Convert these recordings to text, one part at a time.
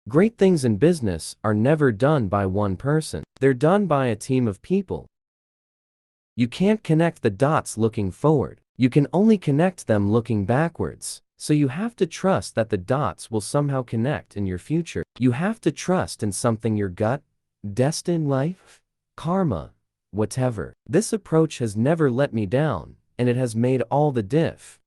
Great things in business are never done by one person. They're done by a team of people. You can't connect the dots looking forward. You can only connect them looking backwards. So you have to trust that the dots will somehow connect in your future. You have to trust in something, your gut, destined life, karma, whatever. This approach has never let me down, and it has made all the diff.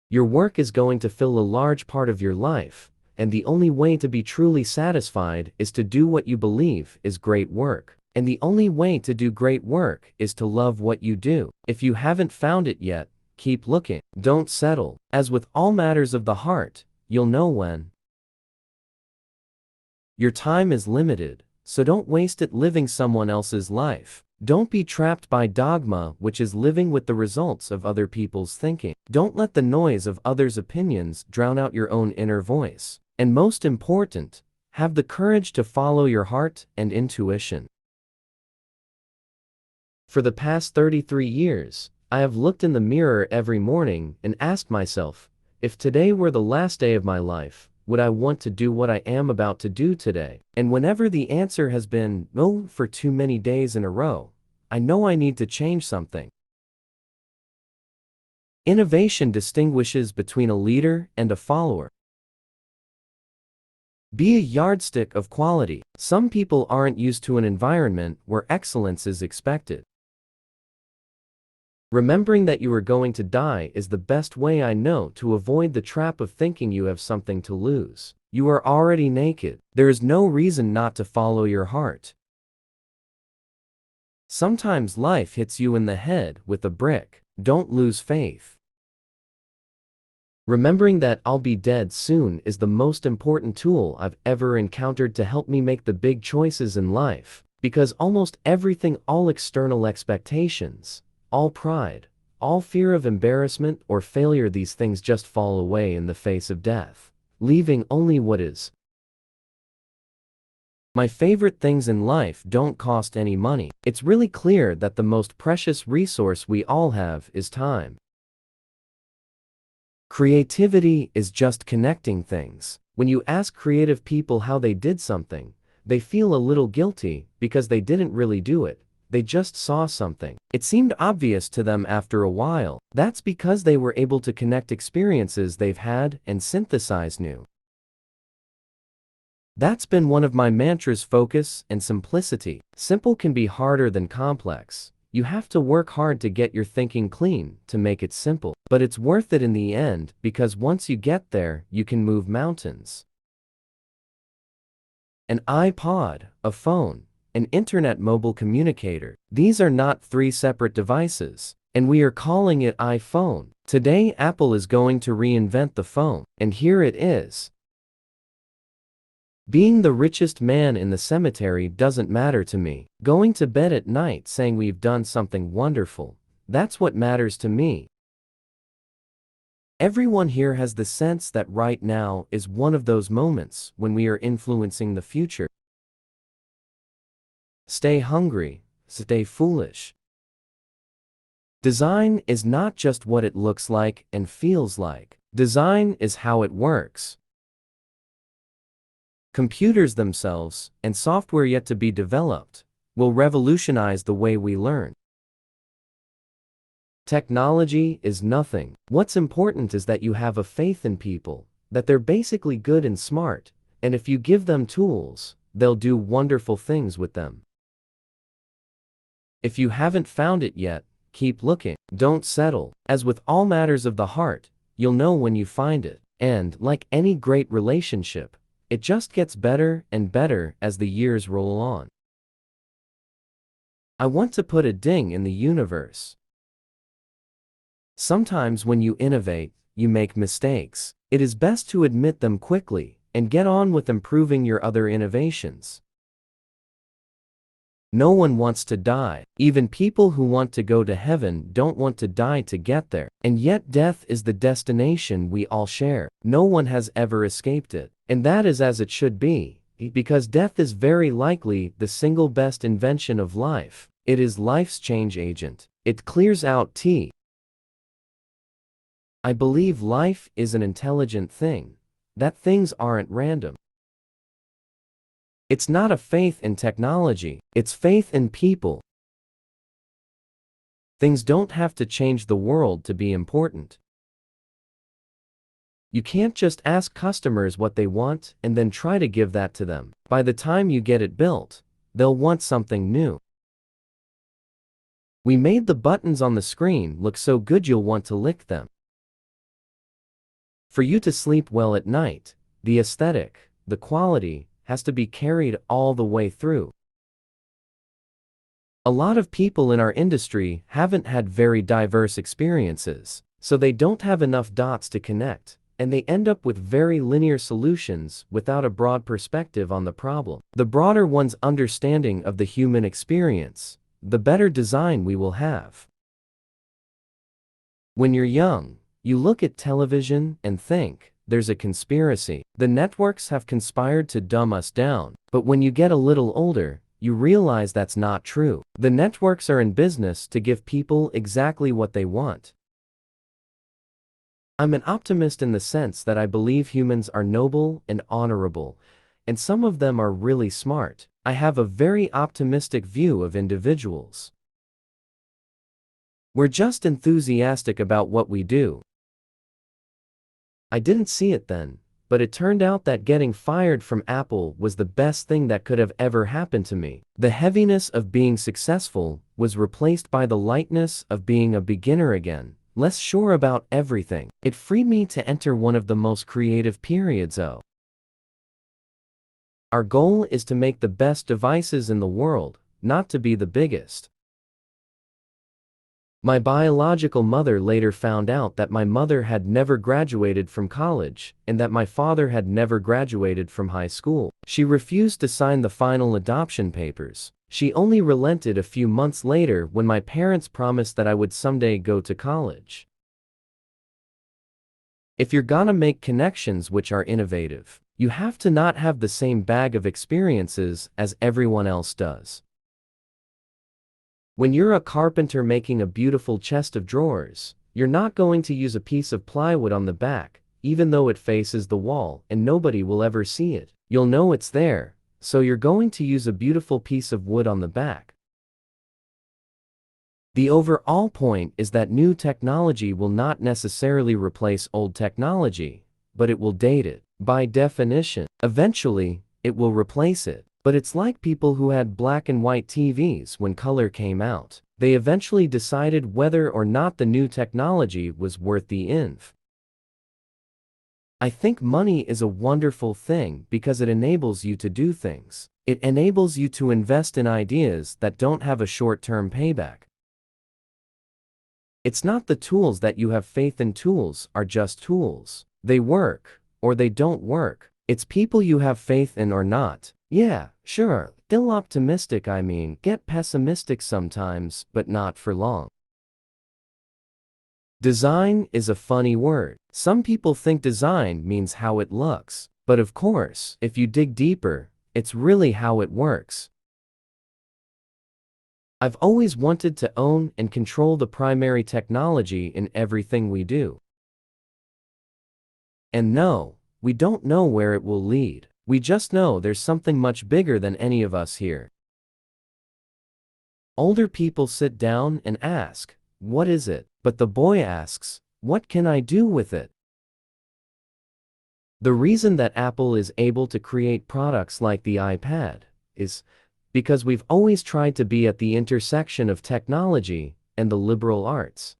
Your work is going to fill a large part of your life, and the only way to be truly satisfied is to do what you believe is great work. And the only way to do great work is to love what you do. If you haven't found it yet, keep looking. Don't settle. As with all matters of the heart, you'll know when. Your time is limited, so don't waste it living someone else's life. Don't be trapped by dogma, which is living with the results of other people's thinking. Don't let the noise of others' opinions drown out your own inner voice. And most important, have the courage to follow your heart and intuition. For the past 33 years, I have looked in the mirror every morning and asked myself, if today were the last day of my life, would I want to do what I am about to do today? And whenever the answer has been no for too many days in a row, I know I need to change something. Innovation distinguishes between a leader and a follower. Be a yardstick of quality. Some people aren't used to an environment where excellence is expected. Remembering that you are going to die is the best way I know to avoid the trap of thinking you have something to lose. You are already naked. There is no reason not to follow your heart. Sometimes life hits you in the head with a brick. Don't lose faith. Remembering that I'll be dead soon is the most important tool I've ever encountered to help me make the big choices in life, because almost everything, all external expectations, all pride, all fear of embarrassment or failure, these things just fall away in the face of death, leaving only what is. My favorite things in life don't cost any money. It's really clear that the most precious resource we all have is time. Creativity is just connecting things. When you ask creative people how they did something, they feel a little guilty because they didn't really do it. They just saw something. It seemed obvious to them after a while. That's because they were able to connect experiences they've had and synthesize new. That's been one of my mantras: focus and simplicity. Simple can be harder than complex. You have to work hard to get your thinking clean to make it simple. But it's worth it in the end, because once you get there, you can move mountains. An iPod, a phone, an internet mobile communicator. These are not three separate devices, and we are calling it iPhone. Today Apple is going to reinvent the phone, and here it is. Being the richest man in the cemetery doesn't matter to me. Going to bed at night saying we've done something wonderful, that's what matters to me. Everyone here has the sense that right now is one of those moments when we are influencing the future. Stay hungry, stay foolish. Design is not just what it looks like and feels like. Design is how it works. Computers themselves, and software yet to be developed, will revolutionize the way we learn. Technology is nothing. What's important is that you have a faith in people, that they're basically good and smart, and if you give them tools, they'll do wonderful things with them. If you haven't found it yet, keep looking. Don't settle. As with all matters of the heart, you'll know when you find it. And, like any great relationship, it just gets better and better as the years roll on. I want to put a ding in the universe. Sometimes when you innovate, you make mistakes. It is best to admit them quickly and get on with improving your other innovations. No one wants to die. Even people who want to go to heaven don't want to die to get there. And yet death is the destination we all share. No one has ever escaped it. And that is as it should be, because death is very likely the single best invention of life. It is life's change agent. It clears out I believe life is an intelligent thing, that things aren't random. It's not a faith in technology, it's faith in people. Things don't have to change the world to be important. You can't just ask customers what they want and then try to give that to them. By the time you get it built, they'll want something new. We made the buttons on the screen look so good you'll want to lick them. For you to sleep well at night, the aesthetic, the quality, has to be carried all the way through. A lot of people in our industry haven't had very diverse experiences, so they don't have enough dots to connect, and they end up with very linear solutions without a broad perspective on the problem. The broader one's understanding of the human experience, the better design we will have. When you're young, you look at television and think, there's a conspiracy. The networks have conspired to dumb us down. But when you get a little older, you realize that's not true. The networks are in business to give people exactly what they want. I'm an optimist in the sense that I believe humans are noble and honorable, and some of them are really smart. I have a very optimistic view of individuals. We're just enthusiastic about what we do. I didn't see it then, but it turned out that getting fired from Apple was the best thing that could have ever happened to me. The heaviness of being successful was replaced by the lightness of being a beginner again, less sure about everything. It freed me to enter one of the most creative periods of. Our goal is to make the best devices in the world, not to be the biggest. My biological mother later found out that my mother had never graduated from college and that my father had never graduated from high school. She refused to sign the final adoption papers. She only relented a few months later when my parents promised that I would someday go to college. If you're gonna make connections which are innovative, you have to not have the same bag of experiences as everyone else does. When you're a carpenter making a beautiful chest of drawers, you're not going to use a piece of plywood on the back, even though it faces the wall and nobody will ever see it. You'll know it's there, so you're going to use a beautiful piece of wood on the back. The overall point is that new technology will not necessarily replace old technology, but it will date it. By definition, eventually, it will replace it. But it's like people who had black and white TVs when color came out. They eventually decided whether or not the new technology was worth the inv. I think money is a wonderful thing because it enables you to do things. It enables you to invest in ideas that don't have a short-term payback. It's not the tools that you have faith in. Tools are just tools. They work, or they don't work. It's people you have faith in or not. Yeah, sure, still optimistic. Get pessimistic sometimes, but not for long. Design is a funny word. Some people think design means how it looks. But of course, if you dig deeper, it's really how it works. I've always wanted to own and control the primary technology in everything we do. And no, we don't know where it will lead. We just know there's something much bigger than any of us here. Older people sit down and ask, what is it? But the boy asks, what can I do with it? The reason that Apple is able to create products like the iPad is because we've always tried to be at the intersection of technology and the liberal arts.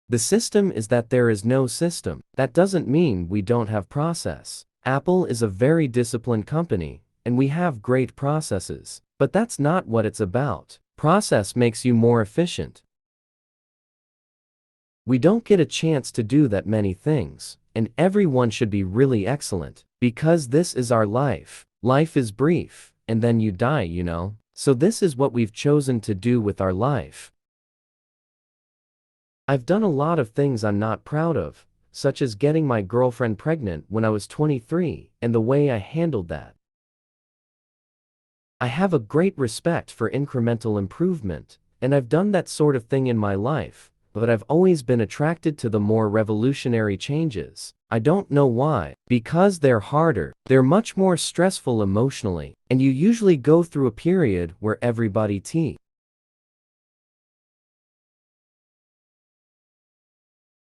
The system is that there is no system. That doesn't mean we don't have process. Apple is a very disciplined company, and we have great processes. But that's not what it's about. Process makes you more efficient. We don't get a chance to do that many things, and everyone should be really excellent, because this is our life. Life is brief, and then you die, you know. So this is what we've chosen to do with our life. I've done a lot of things I'm not proud of, such as getting my girlfriend pregnant when I was 23, and the way I handled that. I have a great respect for incremental improvement, and I've done that sort of thing in my life, but I've always been attracted to the more revolutionary changes. I don't know why. Because they're harder, they're much more stressful emotionally, and you usually go through a period where everybody